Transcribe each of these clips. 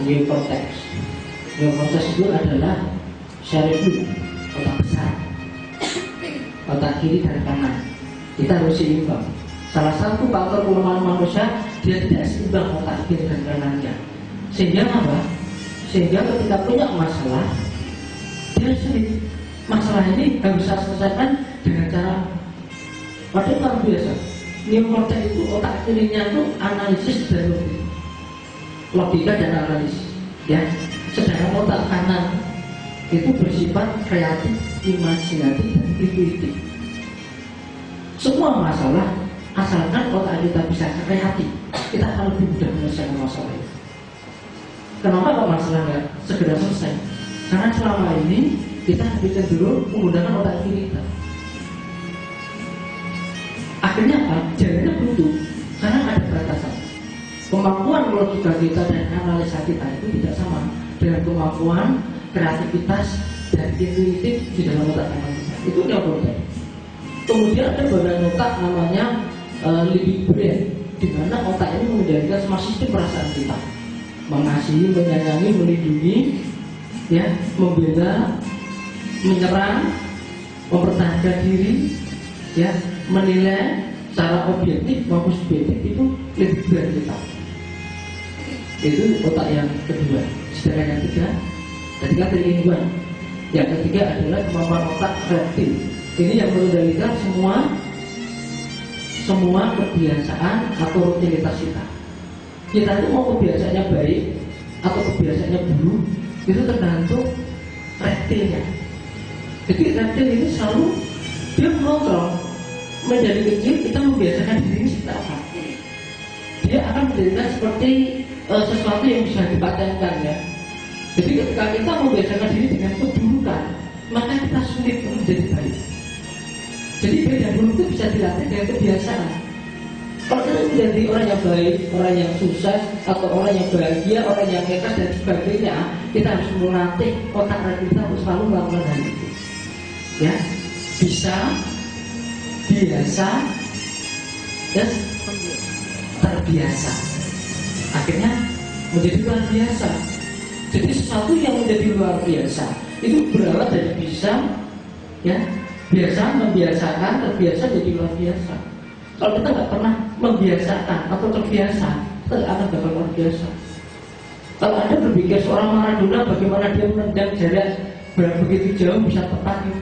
neokortex. Neokortex itu adalah cerebellum, otak besar, otak kiri dan kanan. Kita harus seimbang. Salah satu faktor kelemahan manusia, dia tidak seimbang otak kiri dan kanannya. Sehingga apa? Sehingga ketika punya masalah, dia sulit. Masalah ini harus saya selesaikan dengan cara padahal luar biasa. Neokortex itu otak kirinya itu analisis dan logika dan analisis, ya. Sedangkan otak kanan itu bersifat kreatif, imajinatif, dan intuitif. Semua masalah asalkan otak kita bisa kreatif, kita akan lebih mudah menyelesaikan masalah itu. Kenapa kok masalah nggak segera selesai? Karena selama ini kita lebih cenderung menggunakan otak kiri kita. Akhirnya apa? Jalannya buntu karena ada batasan. Kemampuan logika kita dan analisa kita itu tidak sama dengan kemampuan kreativitas dan intuitif di dalam otak kanan kita. Itu neokortex. Kemudian ada bagian otak namanya limbic brain, di mana otak ini mengendalikan semua sistem perasaan kita, mengasihi, menyayangi, melindungi, ya, membela, menyerang, mempertahankan diri, ya, menilai secara objektif maupun subjektif. Itu limbic brain kita. Itu otak yang kedua. Sedangkan yang ketiga, keilmuan. Yang ketiga adalah kemampuan otak reptil. Ini yang mengendalikan semua kebiasaan atau rutinitas kita. Kita itu mau kebiasaannya baik atau kebiasaannya buruk, itu tergantung reptilnya. Jadi reptil ini selalu dia mengontrol. Menjadi kecil kita membiasakan diri kita apa? Dia akan menjadikan seperti sesuatu yang bisa dipatenkan, ya. Jadi ketika kita membiasakan diri dengan keburukan, maka kita sulit untuk menjadi baik. Jadi baik dan buruk itu bisa dilatih dengan kebiasaan. Kalau kita menjadi orang yang baik, orang yang sukses, atau orang yang bahagia, orang yang ikhlas dan sebagainya, kita harus melatih otak kita untuk selalu melakukan hal itu. Ya, bisa, biasa, dan terbiasa. Akhirnya menjadi luar biasa. Jadi sesuatu yang menjadi luar biasa itu berawal dari bisa, ya, biasa, membiasakan, terbiasa jadi luar biasa. Kalau kita nggak pernah membiasakan atau terbiasa, kita nggak akan bakal luar biasa. Kalau Anda berpikir seorang Maradona bagaimana dia menendang jarak begitu jauh bisa tepat di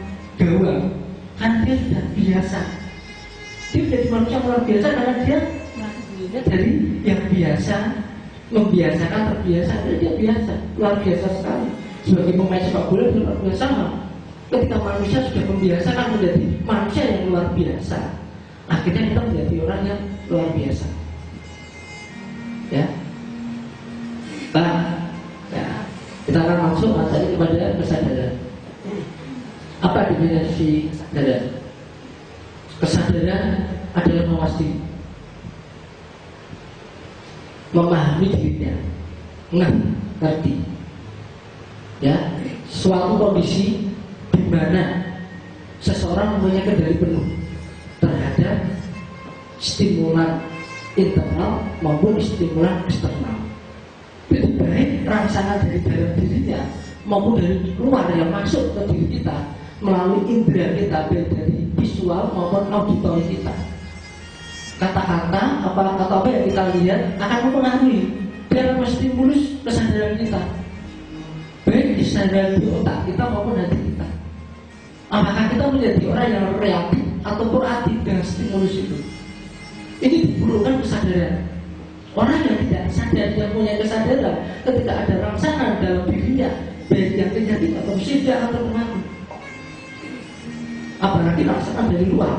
gawang, kan dia sudah biasa. Dia menjadi manusia luar biasa karena dia dari yang biasa, membiasakan, terbiasa, dia biasa, luar biasa sekali. Sebagai pemain sepak bola itu luar biasa. Ketika manusia sudah membiasakan menjadi manusia yang luar biasa, akhirnya kita menjadi orang yang luar biasa. Ya, ya. Kita akan langsung masuk kepada kesadaran. Apa definisi kesadaran? Kesadaran adalah mewasti, memahami dirinya, ngerti, ya, suatu kondisi di mana seseorang mempunyai kendali penuh terhadap stimulan internal maupun stimulan eksternal. Jadi baik rangsangan dari dalam dirinya maupun dari luar yang masuk ke diri kita melalui indera kita, baik dari visual maupun auditori kita. Kata-kata atau apa yang kita lihat akan mempengaruhi dalam stimulus kesadaran kita, baik kesadaran di otak kita maupun hati kita. Apakah kita menjadi orang yang reaktif atau proaktif dengan stimulus itu? Ini diperlukan kesadaran. Orang yang tidak sadar, yang punya kesadaran, ketika ada rangsangan dalam dirinya, baik yang negatif atau positif atau pengaruh. Apalagi rangsangan dari luar,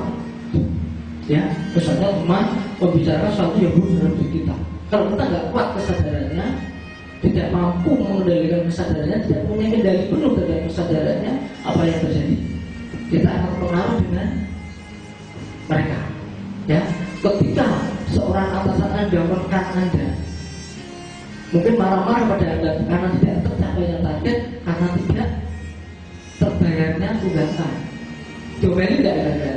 ya, misalnya cuma membicarakan sesuatu yang buruk dalam diri kita. Kalau kita nggak kuat kesadarannya, tidak mampu mengendalikan kesadarannya, tidak punya kendali penuh terhadap kesadarannya, apa yang terjadi? Kita akan terpengaruh dengan mereka. Ya, ketika seorang atasan Anda menekan Anda, mungkin marah-marah pada Anda karena tidak tercapainya target, karena tidak terbayarnya tunggakan. Domain tidak ada.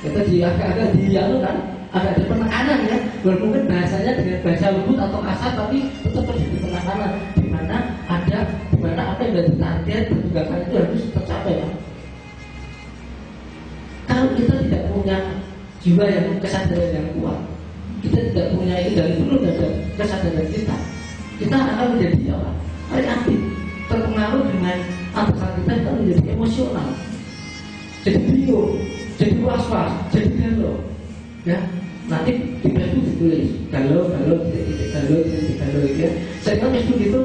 Itu agak dialog kan, agak ada penekanan, ya. Walaupun bahasanya dengan bahasa lembut atau kasar, tapi tetap terjadi penekanan. menjadi target perbudakan itu harus tercapai, Pak. Kalau kita tidak punya jiwa yang kesadaran yang kuat, kita tidak punya ini dari dulu ada kesadaran kita akan menjadi apa? Reaktif, terpengaruh dengan atasan kita menjadi emosional, jadi bingung, jadi was-was, jadi galau, ya. Nanti di Facebook ditulis galau, ya. Saya kan Facebook itu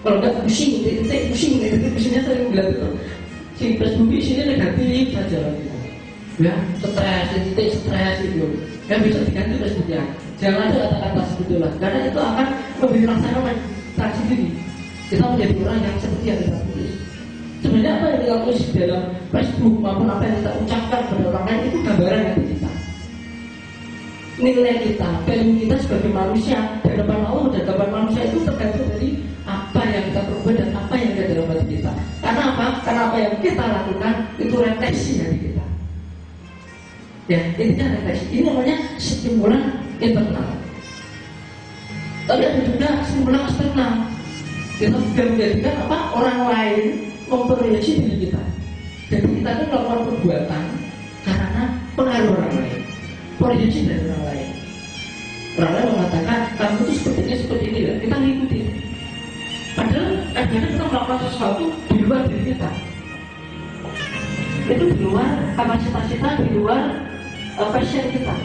kalau nggak pusing, pusingnya sering bilang itu. Si Facebook isinya negatif saja, ya, stres itu. Yang bisa diganti Facebooknya. Jangan ada kata-kata seperti itu, karena itu akan memberi rasa menstruksi diri. Kita menjadi orang yang seperti yang kita tulis. Sebenarnya apa yang kita tulis di dalam Facebook maupun apa yang kita ucapkan pada orang lain itu gambaran hati kita. Nilai kita, value kita sebagai manusia di hadapan Allah dan hadapan manusia itu tergantung dari apa yang kita perbuat dan apa yang ada dalam hati kita. Karena apa? Karena apa yang kita lakukan itu refleksi dari kita. Ya, intinya refleksi. Ini namanya stimulan internal. Tapi ada juga stimulan eksternal. Kita juga menjadikan apa? Orang lain memproyeksi diri kita. Jadi kita itu melakukan perbuatan karena pengaruh orang lain, proyeksi dari orang lain. Orang lain mengatakan kamu itu seperti ini ya. Kita ngikutin. Padahal kadang-kadang kita melakukan sesuatu di luar diri kita. Itu di luar kapasitas kita, di luar passion kita.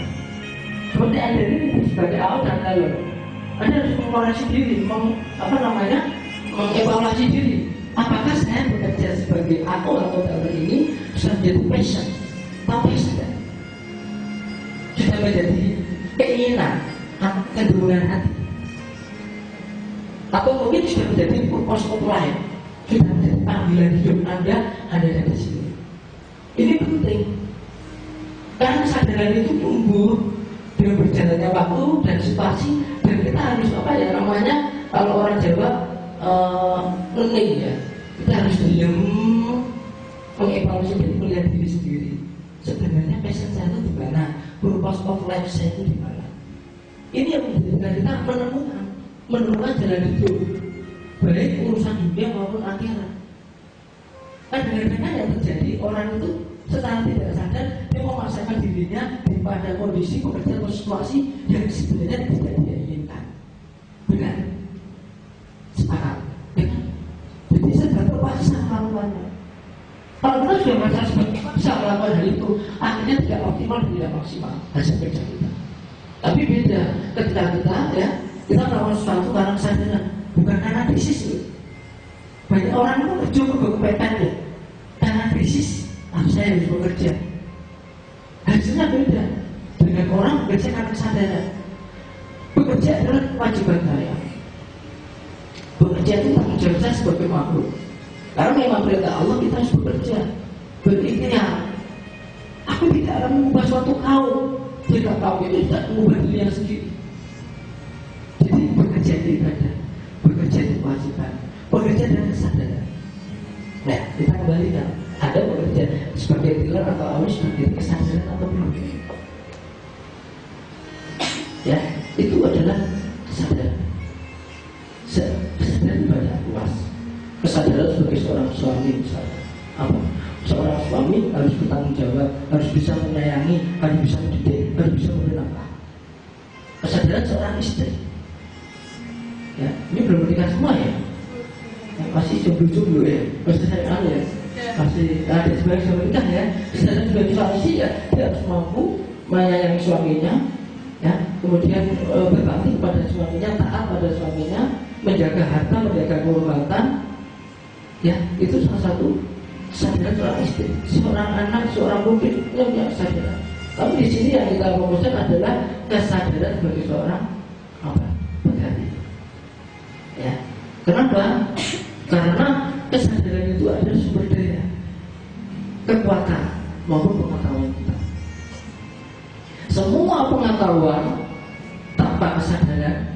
Seperti Anda ini sebagai awal dan lalu, Anda harus mengevaluasi diri, mengevaluasi diri. Apakah saya bekerja sebagai aku atau dalam ini sudah menjadi passion, tapi sudah menjadi keinginan, kecenderungan hati, atau mungkin sudah menjadi purpose of life, sudah menjadi panggilan hidup Anda ada di sini. Ini penting. Karena kesadaran itu tumbuh dengan berjalannya waktu dan situasi, dan kita harus kalau orang Jawa learning ya, kita harus diam mengevaluasi diri, melihat diri sendiri. Sebenarnya passion saya itu di mana, purpose of life saya itu di mana. Ini yang menjadikan kita menemukan jalan hidup, baik urusan dunia maupun akhirat. Kadang-kadang yang terjadi orang itu secara tidak sadar dia memaksakan dirinya pada kondisi pekerjaan atau situasi yang sebenarnya tidak dia inginkan. Benar? Sepakat? Ya? Jadi sedang terpaksa melakukannya. Kalau kita sudah merasa sebagai bisa melakukan hal itu, akhirnya tidak optimal dan tidak maksimal hasil kerja kita. Tapi beda ketika kita melakukan sesuatu karena kesadaran, bukan karena krisis. Banyak orang itu kerja berkepentingan ya, karena krisis. Saya harus bekerja. Hasilnya beda dengan orang bekerja karena kesadaran. Bekerja adalah kewajiban saya. Bekerja itu tanggung jawab saya sebagai makhluk. Karena memang perintah Allah kita harus bekerja, berikhtiar. Aku tidak akan mengubah suatu kaum jika kaum itu tidak mengubah dirinya sendiri. Jadi bekerja itu ibadah, bekerja itu kewajiban, bekerja dengan kesadaran. Nah, kita kembalikan. Ada bekerja sebagai dealer atau awal sebagai kesadaran atau belum? Ya, itu adalah kesadaran. Kesadaran banyak luas. Kesadaran sebagai seorang suami misalnya. Apa? Seorang suami harus bertanggung jawab, harus bisa menyayangi, harus bisa mendidik, harus bisa memberi nafkah. Kesadaran seorang istri. Ya, ini belum menikah semua ya. Masih jomblo-jomblo ya, masih saya ya. Masih ada sebagai suami nikah ya. Sedangkan sebagai suami sih ya, dia harus mampu menyayangi suaminya, ya, kemudian berbakti kepada suaminya, taat pada suaminya, menjaga harta, menjaga kehormatan, ya, itu salah satu kesadaran seorang istri. Seorang anak, seorang murid yang punya kesadaran. Tapi di sini yang kita fokuskan adalah kesadaran sebagai seorang pegawai. Ya, kenapa? Karena kesadaran itu adalah sumber daya kekuatan maupun pengetahuan kita. Semua pengetahuan tanpa kesadaran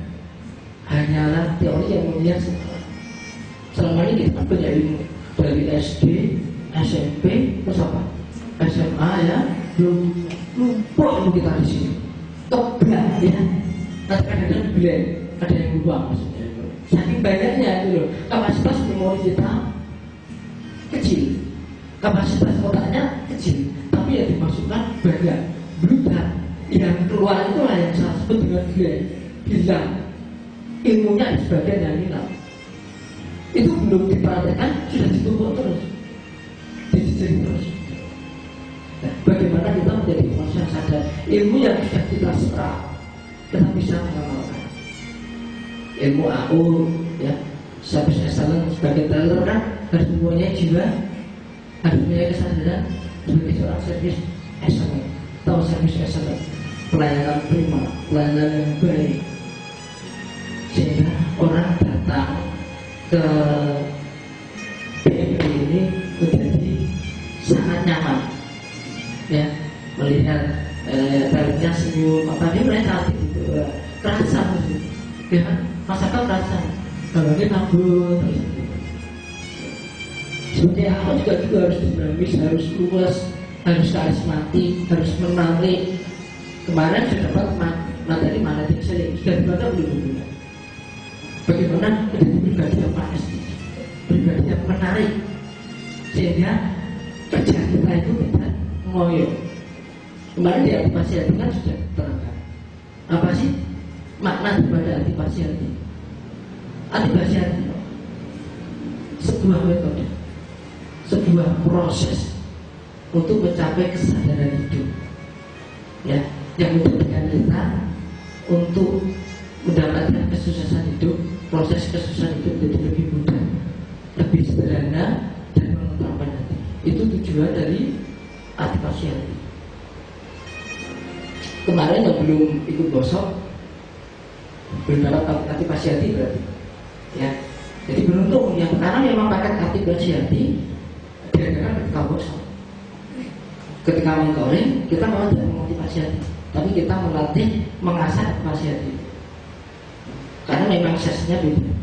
hanyalah teori yang melihat selama ini kita punya ilmu dari SD, SMP, terus apa? SMA ya, lupa ilmu kita di sini. Kebak ya, kadang-kadang blank, ada yang lupa maksudnya. Saking banyaknya itu loh, kapasitas memori kita kecil, kapasitas otaknya kecil, tapi yang dimasukkan banyak. Bludak yang keluar itu lah yang saya sebut dengan bilang ilmunya di sebagian yang hilang. Itu belum diperhatikan, sudah ditumpuk terus, dijejeri terus. Nah, bagaimana kita menjadi manusia yang sadar? Ilmu yang sudah kita serap, kita bisa mengamalkan. Ilmu AU, ya, service excellence sebagai teller kan harus mempunyai jiwa, harus mempunyai kesadaran sebagai seorang service excellence. Tahu service excellence, pelayanan prima, pelayanan yang baik, sehingga orang datang ke BMP ini menjadi sangat nyaman, ya, melihat tarifnya senyum, apa dia mereka gitu, kerasa, ya kan, masakan kerasa, kalau ini nabur, seperti aku juga harus dinamis, harus luas, harus karismatik, harus menarik. Kemarin sudah dapat materi saya sudah dibaca belum? Bagaimana menjadi pribadi yang pasti, pribadi yang menarik, sehingga kerja kita itu tidak ngoyo. Kemarin di aktivasi hati kan sudah terangkan. Apa sih makna daripada aktivasi hati? Aktivasi hati sebuah metode, sebuah proses untuk mencapai kesadaran hidup, ya, yang menjadikan kita untuk mendapatkan kesuksesan hidup. Proses kesuksesan hidup menjadi lebih mudah, lebih sederhana, dan menenangkan hati. Itu tujuan dari aktivasi hati. Kemarin yang belum ikut gosok, belum dapat aktivasi hati berarti, ya. Jadi beruntung yang pertama memang pakai aktivasi hati, dia ketika gosok. Ketika mentoring, kita mau tidak memotivasi hati, tapi kita melatih, mengasah aktivasi hati. Karena memang sesinya beda.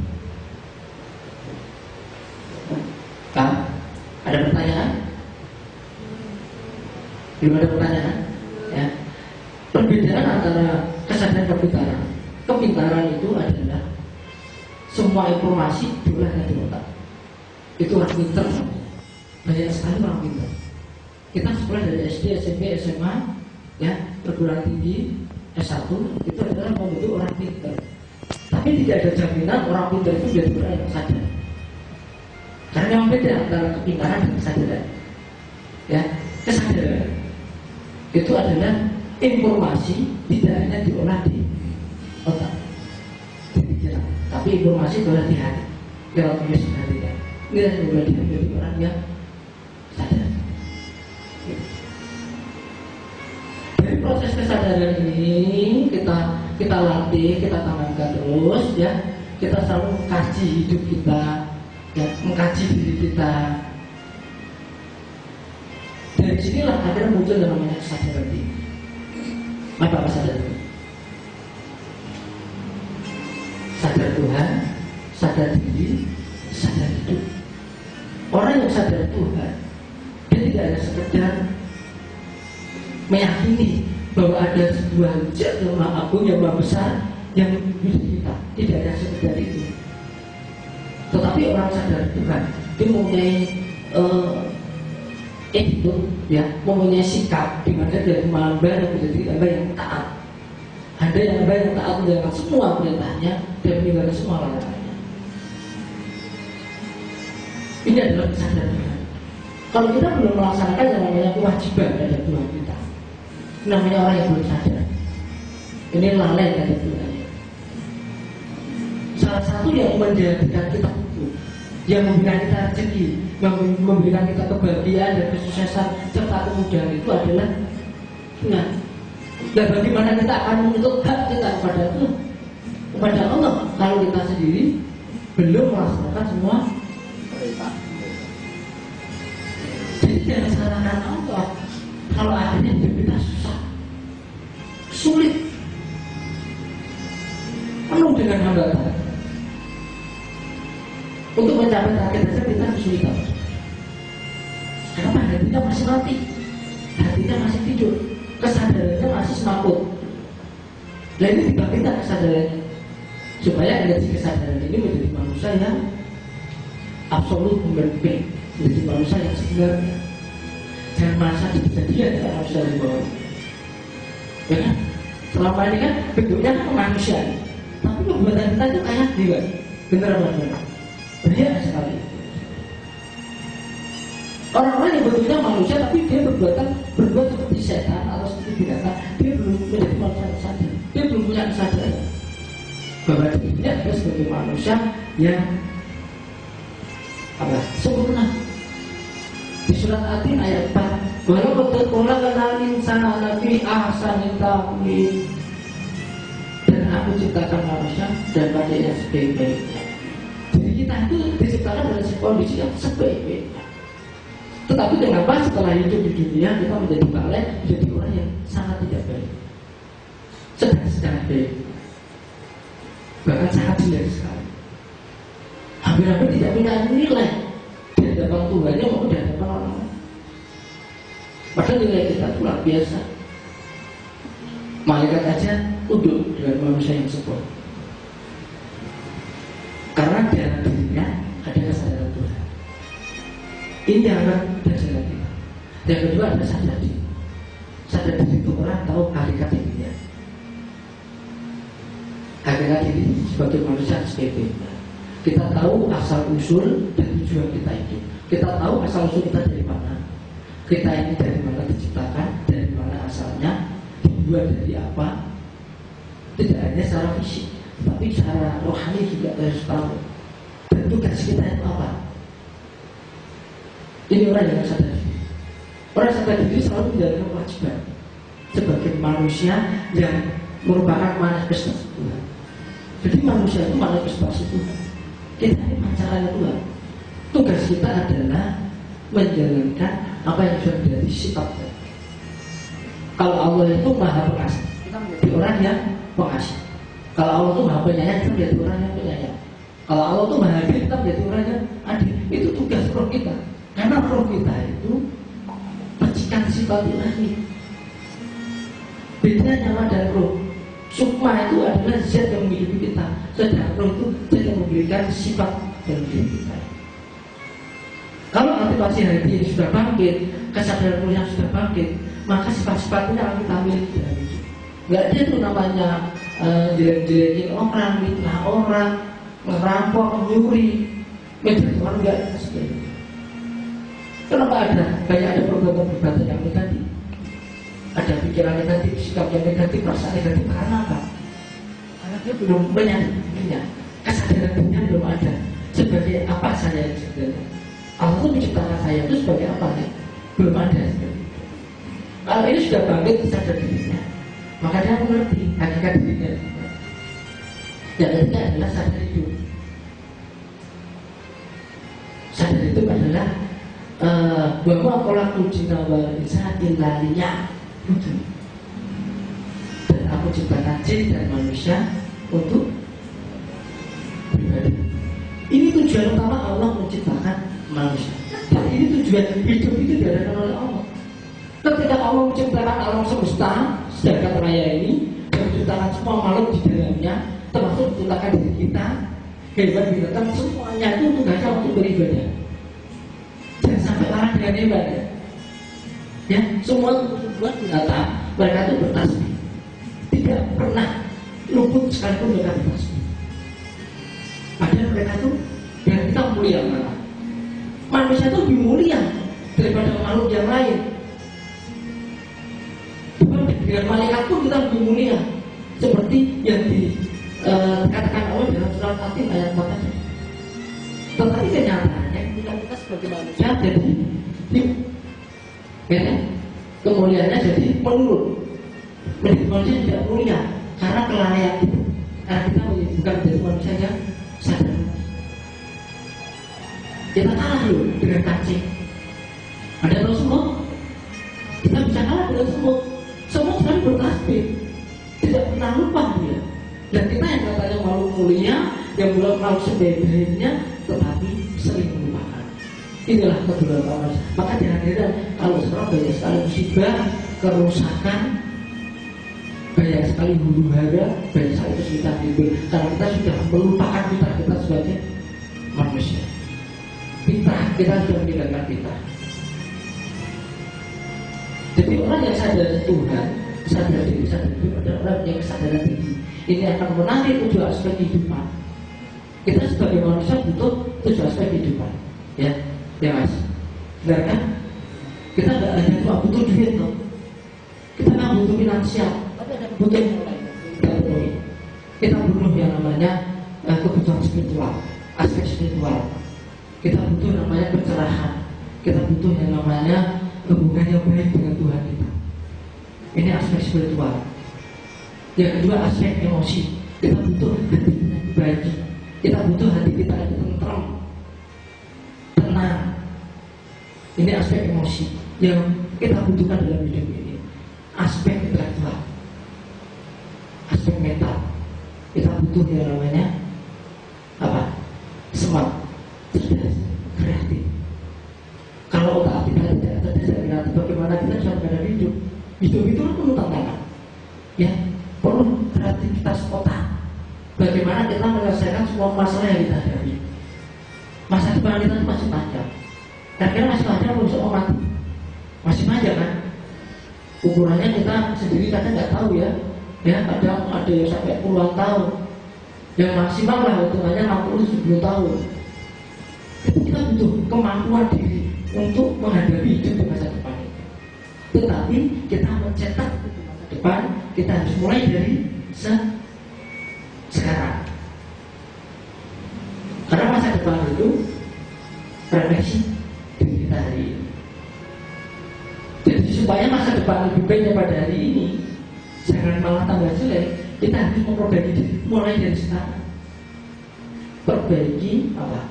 Kan? Ada pertanyaan? Belum ada pertanyaan? Ya. Perbedaan antara kesadaran dan kepintaran. Kepintaran itu adalah semua informasi diolahkan di otak. Itu orang pintar. Banyak sekali orang pintar. Kita sekolah dari SD, SMP, SMA, ya, perguruan tinggi, S1, itu adalah membentuk orang pintar. Tapi tidak ada jaminan orang pintar itu menjadi orang yang sadar. Karena memang beda antara kepintaran dan kesadaran. Ya, kesadaran itu adalah informasi tidak hanya diolah di otak, di pikiran, tapi informasi diolah di hati, lewat tulis hati. Ini yang diolah di hati dari orang yang sadar. Dari proses kesadaran ini kita latih, kita tanamkan terus, ya. Kita selalu mengkaji hidup kita, ya, mengkaji diri kita. Dari sinilah akhirnya muncul yang namanya kesadaran diri. Apa kesadaran diri? Sadar Tuhan, sadar diri, sadar hidup. Orang yang sadar Tuhan, dia tidak hanya sekedar meyakini bahwa ada sebuah zat yang maha agung, yang maha besar, yang hidup kita. Tidak hanya sekedar itu. Tetapi orang sadar Tuhan, dia mempunyai itu, ya, mempunyai sikap di mana dari hamba dan menjadi hamba yang taat. Ada yang hamba yang taat menjalankan semua perintahnya dan meninggalkan semua larangannya. Ini adalah kesadaran Tuhan. Kalau kita belum melaksanakan yang namanya kewajiban dari Tuhan kita, namanya orang yang belum sadar. Ini lalai dari Tuhan. Salah satu yang menjadikan kita utuh, yang memberikan kita rezeki, memberikan kita kebahagiaan dan kesuksesan serta kemudahan itu adalah Tuhan. Dan bagaimana kita akan menuntut hak kita kepada Allah kalau kita sendiri belum melaksanakan semua perintah. Jadi jangan salahkan Allah kalau akhirnya hidup kita susah, sulit, penuh dengan hambatan. Untuk mencapai target saja kita kesulitan. Kenapa? Hatinya masih mati, hatinya masih tidur, kesadarannya masih semaput. Nah, ini dibangkitkan kesadarannya supaya energi kesadaran ini menjadi manusia yang absolut memberbek. menjadi manusia yang sebenarnya. Jangan merasa kejadian dengan manusia di bawah. Ya kan? Selama ini kan bentuknya kan kemanusiaan, tapi perbuatan kita itu kayak dewa. Bener apa benar? Benar sekali. Orang-orang yang bentuknya manusia tapi dia berbuat seperti setan atau seperti binatang, dia belum menjadi manusia yang sadar. Dia belum punya kesadaran bahwa dia adalah sebagai manusia yang sempurna. Di surat At-Tin ayat 4, walau betul-betul kenal insan nabi ahsanil taqwim, dan aku ciptakan manusia dan pada yang sebaik-baiknya. Jadi kita itu diciptakan dalam kondisi yang sebaik-baiknya. Tetapi kenapa setelah hidup di dunia kita menjadi balik, menjadi orang yang sangat tidak baik, sedang baik, bahkan sangat jelek sekali, hampir-hampir tidak punya nilai di hadapan Tuhannya maupun di hadapan orang lain. Padahal nilai kita itu luar biasa. Malaikat aja tunduk dengan manusia yang sempurna, karena dalam dirinya ada kesadaran Tuhan. Ini yang dasar kita. Yang kedua ada sadar diri. Sadar diri itu orang tahu hakikat dirinya. Hakikat diri sebagai manusia sebaik-baiknya. Kita tahu asal usul dan tujuan kita itu. Kita tahu asal usul kita dari mana. Kita ini dari mana diciptakan, dari mana asalnya, dibuat dari apa. Tidak hanya secara fisik, tapi secara rohani juga harus tahu. Dan tugas kita itu apa? Ini orang yang sadar diri. Orang sadar diri selalu menjalankan kewajiban sebagai manusia yang merupakan manifestasi Tuhan. Jadi manusia itu manifestasi Tuhan. Kita ini pancaran Tuhan. Tugas kita adalah menjalankan apa yang sudah menjadi sifatnya. Kalau Allah itu maha pengasih, kita menjadi orang yang pengasih. Kalau Allah itu maha penyayang, kita menjadi orang yang penyayang. Kalau Allah itu maha adil, kita menjadi orang yang adil. Itu tugas roh kita. Karena roh kita itu percikan sifat ilahi. Beda nyawa dan roh. Sukma itu adalah zat yang menghidupi kita, sedangkan roh itu zat yang memberikan sifat dalam diri kita. Kalau aktivasi hati ini sudah bangkit, kesadaran roh yang sudah bangkit, maka sifat-sifatnya akan kita miliki dalam hidup. Gak ada itu namanya jelek-jelekin orang, mitnah orang, merampok, mencuri, menjadi orang gak ada seperti itu. Kenapa banyak ada perbuatan yang negatif, ada pikiran negatif, sikap yang negatif, perasaan negatif? Karena apa? Karena dia belum menyadarinya, kesadaran dirinya belum ada. Sebagai apa saya yang sebenarnya? Allah itu menciptakan saya itu sebagai apa nih? Belum ada. Kalau ini sudah bangkit sadar dirinya, maka dia mengerti hakikat dirinya. Yang ketiga adalah sadar hidup. Sadar hidup adalah bahwa pola kujina wal insan ilalinya, dan aku ciptakan jin dan manusia untuk pribadi. Ini tujuan utama Allah menciptakan manusia. Dan ini tujuan hidup itu diadakan oleh Allah. Ketika Allah menciptakan alam semesta sedangkan raya ini, dan menciptakan semua makhluk di dalamnya, termasuk menciptakan diri kita, hewan binatang, semuanya itu tugasnya untuk beribadah. Jangan sampai larang dengan ibadah. Ya, semua tujuan binatang mereka itu bertasbih. Tidak pernah luput sekalipun mereka bertasbih. Padahal mereka itu yang kita mulia malah. Manusia itu lebih mulia daripada makhluk yang lain. Dengan malaikat pun kita lebih mulia, seperti yang dikatakan Allah dalam surat At-Tin ayat 4 tadi. Tetapi kenyataannya kita sebagai manusia jadi ya, kemuliaannya jadi menurun. Menjadi manusia tidak mulia karena kelalaian itu. Karena kita bukan menjadi manusia yang sadar. Kita kalah loh dengan kancing. Ada tahu semua? Kita bisa kalah dengan semua. Semua sekali bertasbih, tidak pernah lupa dia. Dan kita yang katanya makhluk mulia, yang belum makhluk sebaik-baiknya, tetapi sering melupakan. Inilah kedua manusia. Maka dihadirkan kalau sekarang banyak sekali musibah, kerusakan, banyak sekali huru hara, banyak sekali kesulitan timbul. Karena kita sudah melupakan kita sebagai manusia. fitrah, kita sudah meninggalkan fitrah. Jadi orang yang sadar Tuhan, sadar diri, sadar hidup adalah orang yang kesadaran tinggi. Ini akan menarik 7 aspek kehidupan. Kita sebagai manusia butuh 7 aspek kehidupan, ya mas, benar kan? Kita nggak hanya cuma butuh duit loh, kita nggak butuh finansial, tapi ada butuh yang lain. Kita butuh yang namanya kebutuhan spiritual, aspek spiritual. Kita butuh namanya pencerahan, kita butuh yang namanya hubungan yang baik dengan Tuhan kita. Ini aspek spiritual. Yang kedua aspek emosi, kita butuh hati kita baik, kita butuh hati kita yang tentram, tenang. Ini aspek emosi yang kita butuhkan dalam hidup ini. Aspek intelektual, aspek mental, kita butuh yang namanya apa? Smart, cerdas, kreatif. Kalau otak kita tidak kreatif, bagaimana kita bisa menghadapi hidup? Hidup itu perlu tantangan, ya, perlu kreativitas otak. Bagaimana kita menyelesaikan semua masalah yang kita hadapi? Masa depan kita itu masih panjang. Kira-kira masih panjang atau bisa mati? Masih panjang kan? Ukurannya kita sendiri kadang nggak tahu ya. Ya, kadang ada yang sampai puluhan tahun. Yang maksimal lah hitungannya 60-70 tahun. Kita butuh kemampuan diri untuk menghadapi hidup di masa depan. Tetapi kita mencetak masa depan, kita harus mulai dari sekarang. Karena masa depan itu refleksi diri kita hari ini. Jadi supaya masa depan lebih baik daripada hari ini, jangan malah tambah jelek, kita harus memperbaiki diri mulai dari sekarang. Perbaiki apa?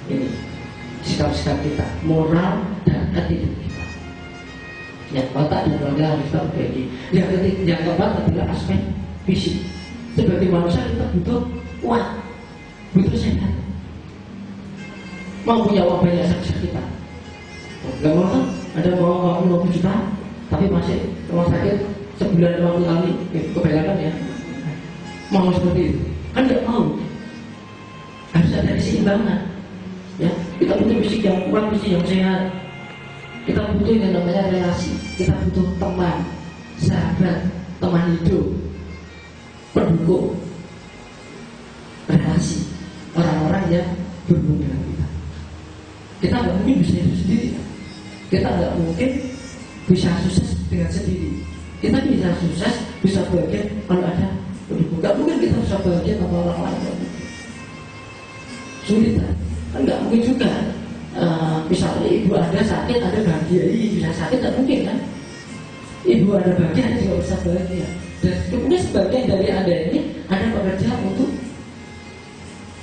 Ini sikap-sikap kita, moral dan attitude kita. Yang otak dan moral harus kita perbaiki. Yang keempat adalah aspek fisik. Sebagai manusia kita butuh kuat, butuh sehat. Mau punya uang banyak saja kita. Gak mau kan? Ada mau 50 juta, tapi masih rumah sakit sebulan 50 kali, kebanyakan ya. Mau seperti itu? Kan gak mau. Harus ada keseimbangan. Ya, kita butuh fisik yang kuat, fisik yang sehat. Kita butuh yang namanya relasi. Kita butuh teman, sahabat, teman hidup, pendukung, relasi, orang-orang yang berhubungan dengan kita. Kita nggak mungkin bisa hidup sendiri. Kita nggak mungkin bisa sukses dengan sendiri. Kita bisa sukses, bisa bahagia kalau ada pendukung. Nggak mungkin kita bisa bahagia tanpa orang lain. Sulit kan? Nggak mungkin juga. Misalnya ibu ada sakit, ada bahagia, bisa sakit nggak mungkin kan? Ibu ada bahagia, juga bisa bahagia. Dan kemudian sebagian dari Anda ini ada pekerjaan untuk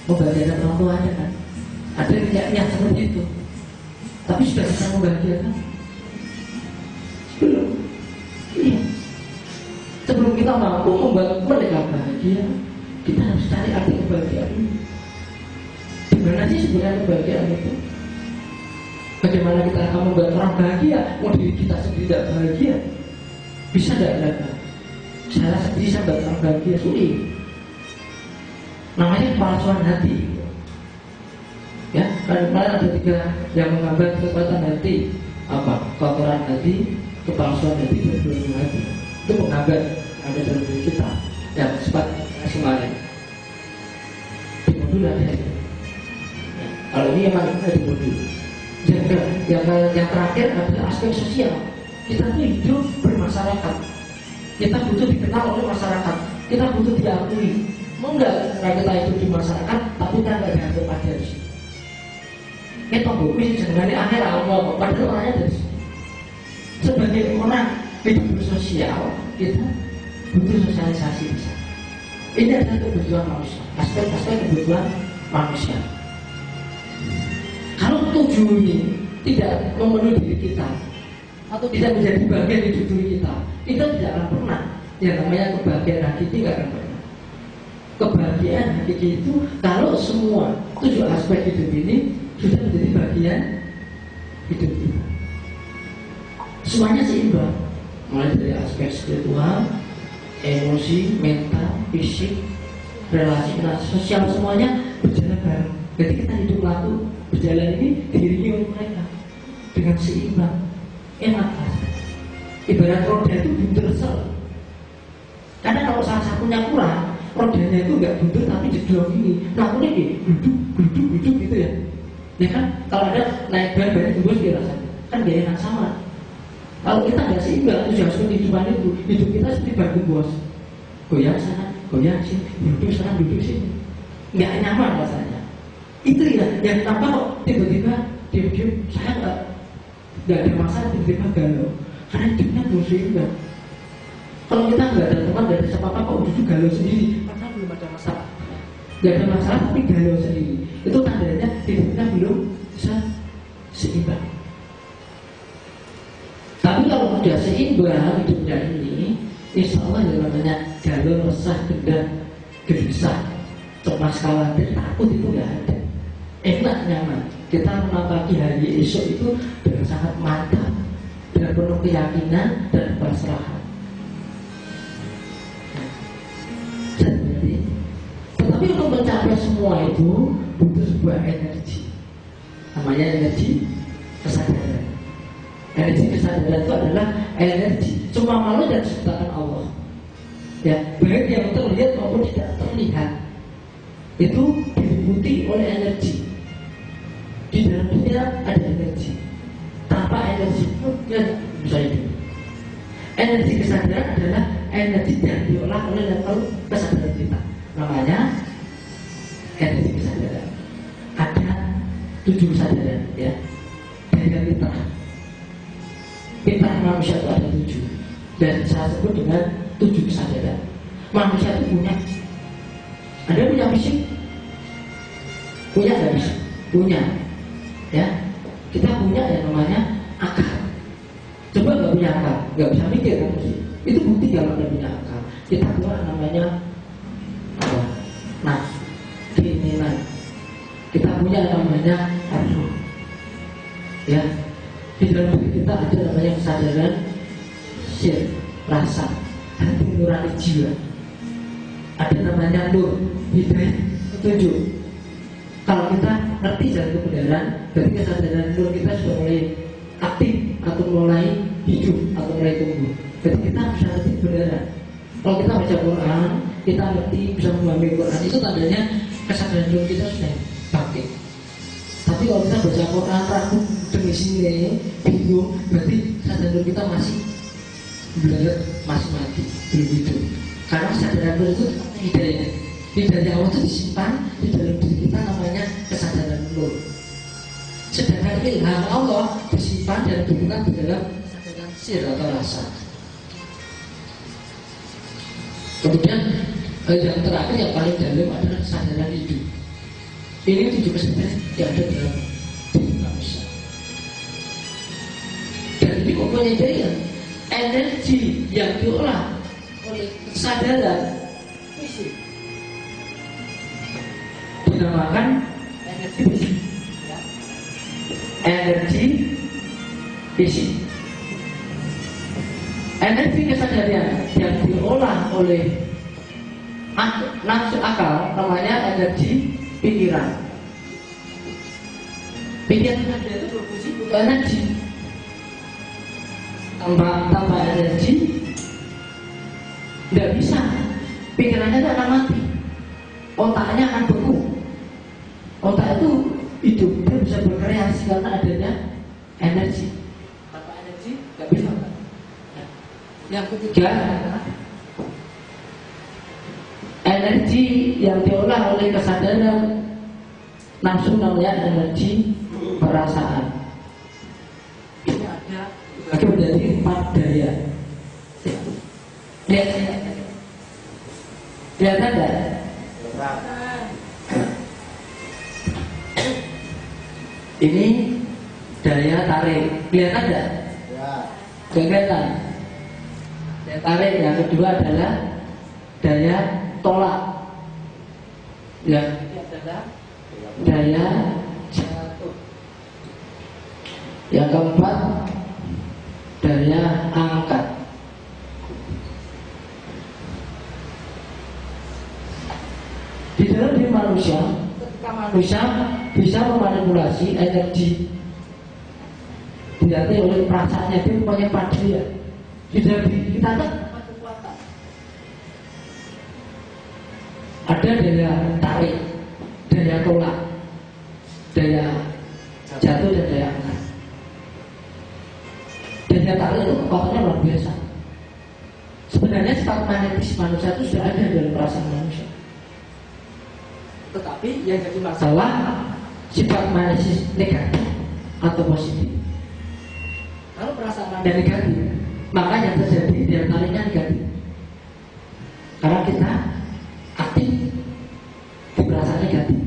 membahagiakan orang tua Anda kan? Ada niat seperti itu, tapi sudah bisa membahagiakan? Belum. Iya. Sebelum kita mampu membuat mereka bahagia, kita harus cari arti kebahagiaan ini. Gimana sih sebenarnya kebahagiaan itu? Bagaimana kita akan membuat orang bahagia? Mau diri kita sendiri tidak bahagia? Bisa tidak? Saya sedih, saya buat orang bahagia, sulit. Namanya kepalsuan hati. Ya, karena ada 3 yang menggambar kekuatan hati. Apa? Kotoran hati, kepalsuan hati, dan belum hati. Itu menggambar ada dalam diri kita. Yang sempat semuanya. Di modul ada. Ya. Kalau ini memang ada di modul. Yang terakhir adalah aspek sosial. Kita tuh hidup bermasyarakat. Kita butuh dikenal oleh masyarakat. Kita butuh diakui. Mau nggak kita hidup di masyarakat, tapi kita nggak dianggap ada di sini. Kita bukti sebenarnya akhir Allah, padahal orangnya dari sini. Sebagai orang hidup bersosial, kita butuh sosialisasi. Ini adalah kebutuhan manusia. Aspek-aspek kebutuhan manusia. Kalau 7 ini tidak memenuhi diri kita atau tidak menjadi bagian hidup diri kita tidak akan pernah yang namanya kebahagiaan hakiki tidak akan pernah. Kebahagiaan hakiki itu kalau semua 7 aspek hidup ini sudah menjadi bagian hidup kita. Semuanya seimbang, mulai dari aspek spiritual, emosi, mental, fisik, relasi, sosial, semuanya berjalan bareng. Jadi kita hidup laku berjalan ini diiringi oleh mereka dengan seimbang, enak rasanya. Ibarat roda itu buntur sel. Karena kalau salah satunya kurang, rodanya itu nggak buntur tapi jedong ini. Lakunya gini, duduk gitu ya. Ya kan, kalau ada naik ban tembus dia rasanya, kan gak enak sama. Kalau kita nggak seimbang, itu harus kehidupan itu. Hidup kita seperti ban bos, goyang sana, goyang sini, duduk sana, duduk sini, nggak nyaman rasanya. Itu ya, yang kenapa kok tiba-tiba diam-diam saya nggak ada masalah tiba-tiba galau, karena hidupnya belum seimbang. Kalau kita nggak ada teman, nggak ada siapa-apa, kok duduk galau sendiri, karena belum ada masalah. Nggak ada masalah tapi galau sendiri, itu tandanya hidupnya belum bisa seimbang. Tapi kalau sudah seimbang hidupnya ini, insya Allah yang namanya galau, resah, gendam, gelisah, cemas, khawatir, takut itu nggak ada. Enak, nyaman. Kita menapaki hari esok itu dengan sangat mantap, dengan penuh keyakinan dan pasrahan. Tetapi untuk mencapai semua itu butuh sebuah energi, namanya energi kesadaran. Energi kesadaran itu adalah energi semua makhluk dan ciptaan Allah. Ya, baik yang terlihat maupun tidak terlihat itu diliputi oleh energi. Di dalam dunia ada energi. Tanpa energi pun dia bisa hidup. Energi kesadaran adalah energi yang diolah oleh level kesadaran kita. Namanya energi kesadaran. Ada 7 kesadaran, ya. Dari fitrah. Fitrah manusia itu ada 7. Dan saya sebut dengan 7 kesadaran. Manusia itu punya. Anda punya fisik? Punya nggak fisik? Punya. Ya, kita punya yang namanya akal. Coba nggak punya akal, nggak bisa mikir kan? Itu bukti kalau nggak punya akal. Kita punya namanya apa? Nah, keinginan. Kita punya namanya ruh. Ya, di dalam diri kita ada namanya kesadaran, sir, rasa, hati nurani jiwa. Ada namanya nur, hidayah, petunjuk. Kalau kita ngerti jalan kebenaran, berarti kesadaran nur kita sudah mulai aktif atau mulai hidup atau mulai tumbuh. Berarti kita bisa ngerti kebenaran. Kalau kita baca Quran, kita ngerti bisa memahami Quran, itu tandanya kesadaran nur kita sudah bangkit. Tapi kalau kita baca Quran ragu demi sini, bingung, berarti kesadaran nur kita masih belajar, masih mati, belum hidup. Karena kesadaran nur itu hidayah. Hidayah Allah itu disimpan di dalam diri kita, namanya kesadaran nur. Sedangkan ilham Allah disimpan dan dibuka di dalam kesadaran sir atau rasa. Kemudian yang terakhir yang paling dalam adalah kesadaran hidup. Ini 7 kesadaran yang ada dalam diri manusia. Dan ini pokoknya jadi energi yang diolah oleh kesadaran fisik dinamakan energi fisik. Energi fisik. Energi kesadaran yang diolah oleh nafsu akal namanya energi pikiran. Pikiran itu berfungsi butuh energi. Tanpa energi tidak bisa. Pikirannya itu akan mati. Otaknya akan beku. Otak itu hidup, dia bisa berkreasi karena adanya energi. Tanpa energi nggak bisa. Yang ketiga, energi yang diolah oleh kesadaran nafsu namanya energi perasaan. Ini ada bagi menjadi 4 daya. Lihat ada. Ini daya tarik, kelihatan tidak? Ya. Kelihatan. Daya tarik yang kedua adalah daya tolak. Ya. Ini adalah daya jatuh. Yang keempat daya angkat. Di dalam diri manusia, ketika bisa memanipulasi energi dilatih oleh perasaannya. Dia punya pada dia sudah kita kan kekuatan, ada daya tarik, daya tolak, daya jatuh dan daya angkat. Daya tarik itu kekuatannya luar biasa. Sebenarnya sifat magnetis manusia itu sudah ada dalam perasaan manusia, tetapi yang jadi masalah sifat magnetis negatif atau positif. Kalau perasaan Anda negatif, maka yang terjadi daya tariknya negatif. Karena kita aktif di perasaan negatif,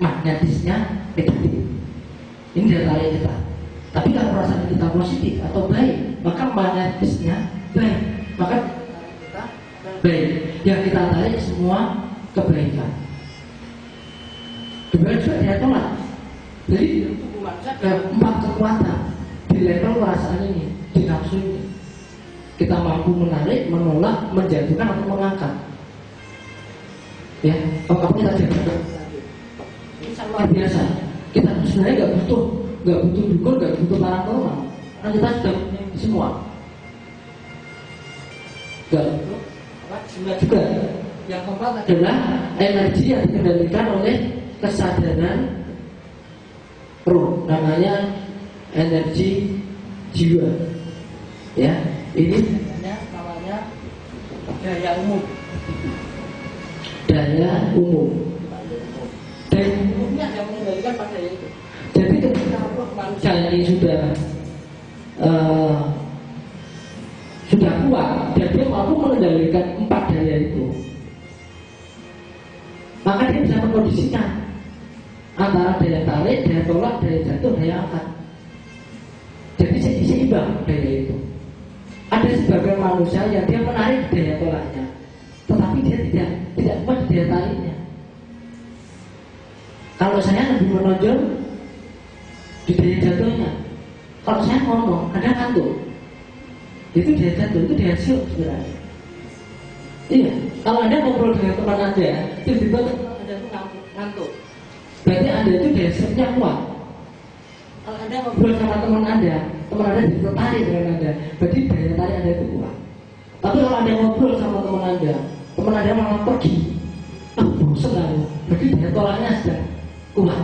magnetisnya negatif. Ini daya tarik kita. Tapi kalau perasaan kita positif atau baik, maka magnetisnya baik. Maka kita baik. Yang kita tarik semua kebaikan. Kemudian juga dia tolak. Jadi tubuh manusia ada 4 kekuatan di level perasaan ini, di nafsu ini. Kita mampu menarik, menolak, menjatuhkan atau mengangkat. Ya, kalau kamu kita jaga. Ini sangat luar biasa. Kita sebenarnya nggak butuh dukun, nggak butuh paranormal. Karena kita sudah punya semua. Nggak butuh. Sebenarnya juga yang keempat adalah energi yang dikendalikan oleh kesadaran roh, namanya energi jiwa. Ya, ini namanya daya umum. Daya umum. Daya umumnya yang mengendalikan pada itu. Jadi ketika manusia ini sudah kuat dan dia mampu mengendalikan 4 daya itu, maka dia bisa mengkondisikan antara daya tarik, daya tolak, daya jatuh, daya angkat. Jadi seimbang daya itu. Ada sebagian manusia yang dia menarik daya tolaknya, tetapi dia tidak kuat daya tariknya. Kalau saya lebih menonjol di daya jatuhnya. Kalau saya ngomong, kadang ngantuk. Itu daya jatuh, itu daya siul sebenarnya. Iya, kalau Anda ngobrol dengan teman Anda, tiba-tiba Anda itu ngantuk. Berarti Anda itu daya siulnya kuat. Kalau Anda ngobrol sama teman Anda tertarik dengan Anda, berarti daya tarik Anda itu kuat. Tapi kalau Anda ngobrol sama teman Anda malah pergi, bosan lalu, berarti daya tolaknya sedang kuat.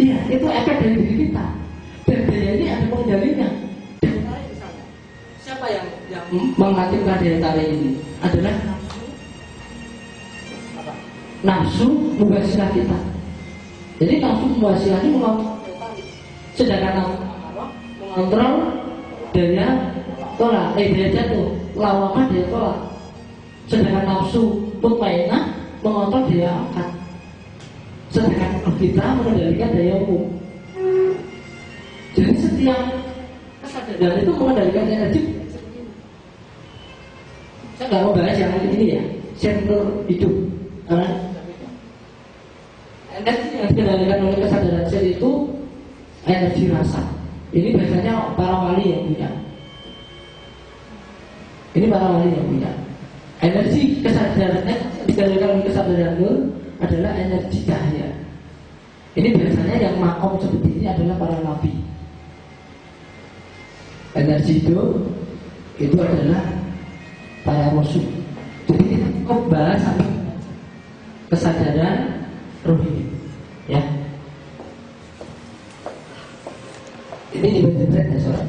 Iya, itu efek dari diri kita. Dan daya ini ada pengendalinya. Daya tarik di sana. Siapa yang mengaktifkan daya tarik ini? Adalah nafsu mubasirah kita. Jadi nafsu mubasirah ini mengontrol, sedangkan nafsu mengontrol daya tolak, daya jatuh, lawakan daya tolak. Sedangkan nafsu mutmainah mengontrol daya angkat. Sedangkan kita mengendalikan daya umum. Jadi setiap kesadaran itu mengendalikan energi. Saya nggak mau bahas yang ini ya, center hidup. Karena energi yang dikendalikan oleh kesadaran sel itu energi rasa. Ini biasanya para wali yang punya. Ini para wali yang punya. Energi kesadaran dikendalikan oleh kesadaran itu adalah energi cahaya. Ini biasanya yang makom seperti ini adalah para nabi. Energi itu adalah para rasul. Jadi kita cukup bahas kesadaran roh ini, ya. Ini di ya, soalnya.